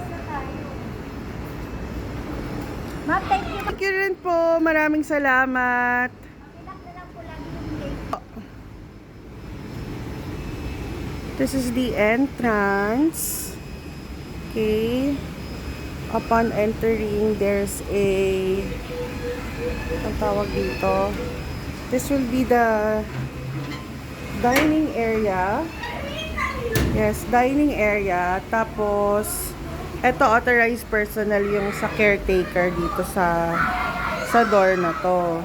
na tayo. Ma'am, thank you. Thank you rin po. Maraming salamat. Pinak na lang po lagi yung date. This is the entrance. Okay. Upon entering, there's a... Ang tawag dito. This will be the dining area. Yes, dining area. Tapos, eto authorized personnel yung sa caretaker dito sa door na to.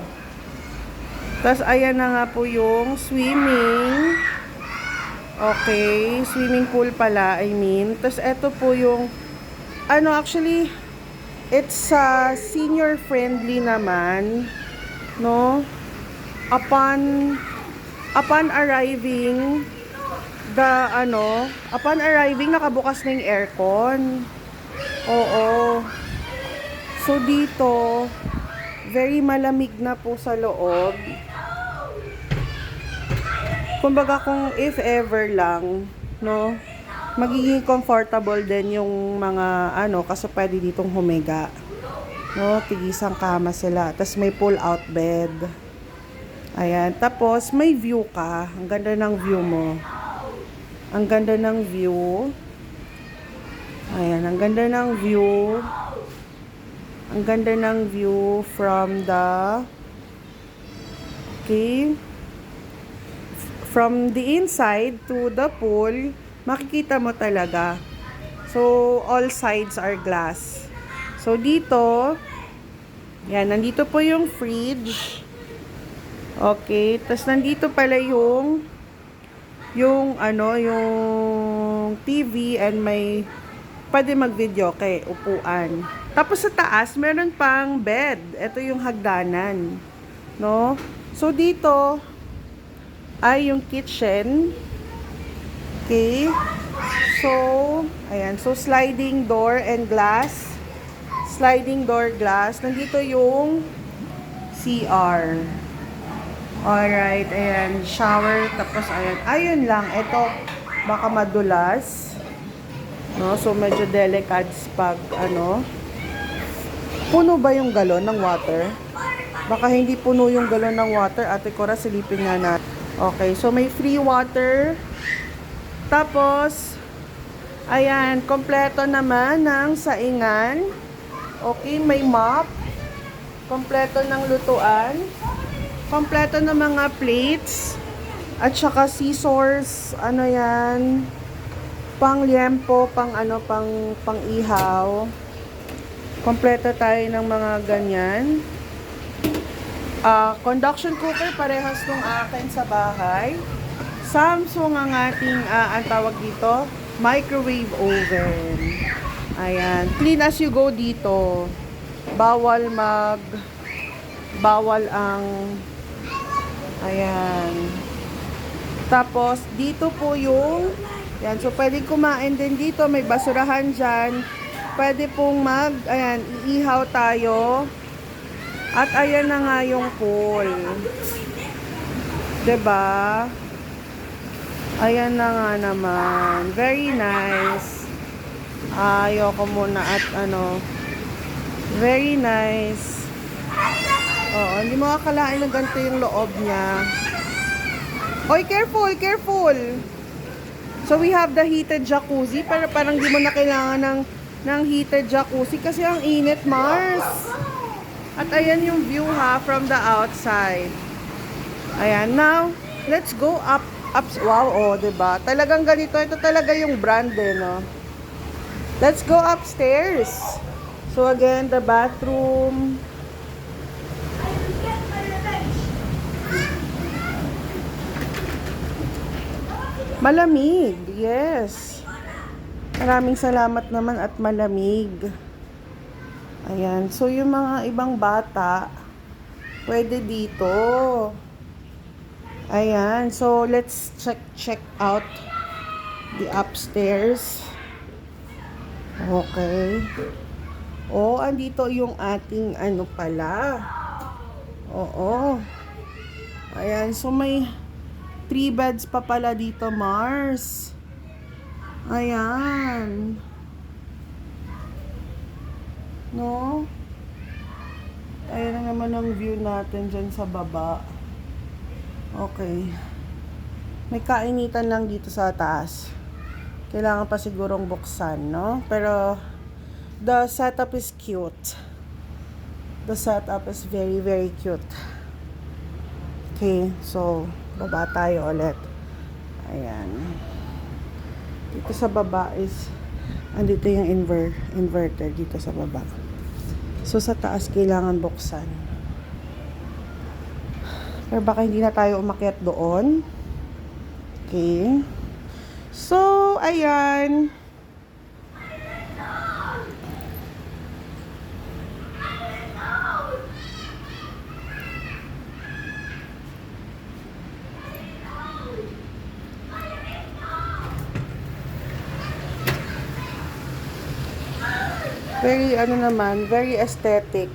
Tapos, ayan na nga po yung swimming. Okay, swimming pool pala, I mean. Tapos, eto po yung, actually, it's senior friendly naman, no? Upon arriving, nakabukas na yung aircon. Oo. So, dito, very malamig na po sa loob. Kumbaga kung if ever lang, no, magiging comfortable din yung mga kasi pwede ditong humiga. No, tigisang kama sila. Tapos may pull-out bed. Ayan. Tapos may view ka. Ang ganda ng view mo. Ang ganda ng view. Ayan. Ang ganda ng view. Ang ganda ng view from the from the inside to the pool, makikita mo talaga. So, all sides are glass. So, dito, yan, nandito po yung fridge. Okay, tapos nandito pala yung TV and may pwede mag-video kay upuan. Tapos sa taas, meron pang bed. Ito yung hagdanan. No? So, dito, ay yung kitchen. Okay. So, ayan. So, sliding door and glass. Sliding door glass. Nandito yung CR. Alright. Ayan. Shower. Tapos, ayan. Ayun lang. Ito, baka madulas. No? So, medyo delicate pag, puno ba yung galon ng water? Baka hindi puno yung galon ng water. Ate Cora, silipin nga natin. Okay, so may free water. Tapos, ayan, kompleto naman ng saingan. Okay, may mop. Kompleto ng lutuan. Kompleto ng mga plates. At saka scissors. Ano yan? Pang liempo, pang ihaw. Kompleto tayo ng mga ganyan. Conduction cooker, parehas nung akin sa bahay. Samsung ang ating, ang tawag dito, microwave oven. Ayan. Clean as you go dito. Bawal ayan. Tapos, dito po yung, yan, so pwedeng kumain din dito. May basurahan dyan. Pwede pong ayan, iihaw tayo. At ayan na nga yung pool. 'Di ba? Ayan na nga naman. Very nice. Ayoko muna at very nice. Oo, hindi mo akalain na ganito yung loob niya. Oy, careful, careful. So we have the heated jacuzzi. Parang di mo na kailangan ng heated jacuzzi kasi ang init, Mars. At ayan yung view from the outside. Ayan, now, let's go up. Wow, diba? Talagang ganito. Ito talaga yung brand no? Let's go upstairs. So again, the bathroom. Malamig, yes. Maraming salamat naman at malamig. Ayan. So, yung mga ibang bata, pwede dito. Ayan. So, let's check out the upstairs. Okay. Andito yung ating pala. Oo. Ayan. So, may 3 beds pa pala dito, Mars. Ayan. No? Ayan na naman ang view natin dyan sa baba. Okay. May kainitan lang dito sa taas. Kailangan pa sigurong buksan, no? Pero, the setup is cute. The setup is very, very cute. Okay, so, baba tayo ulit. Ayan. Dito sa baba is, andito yung inverter dito sa baba. So, sa taas, kailangan buksan. Pero baka hindi na tayo umakyat doon. Okay. So, ayan. Very, ano naman, very aesthetic.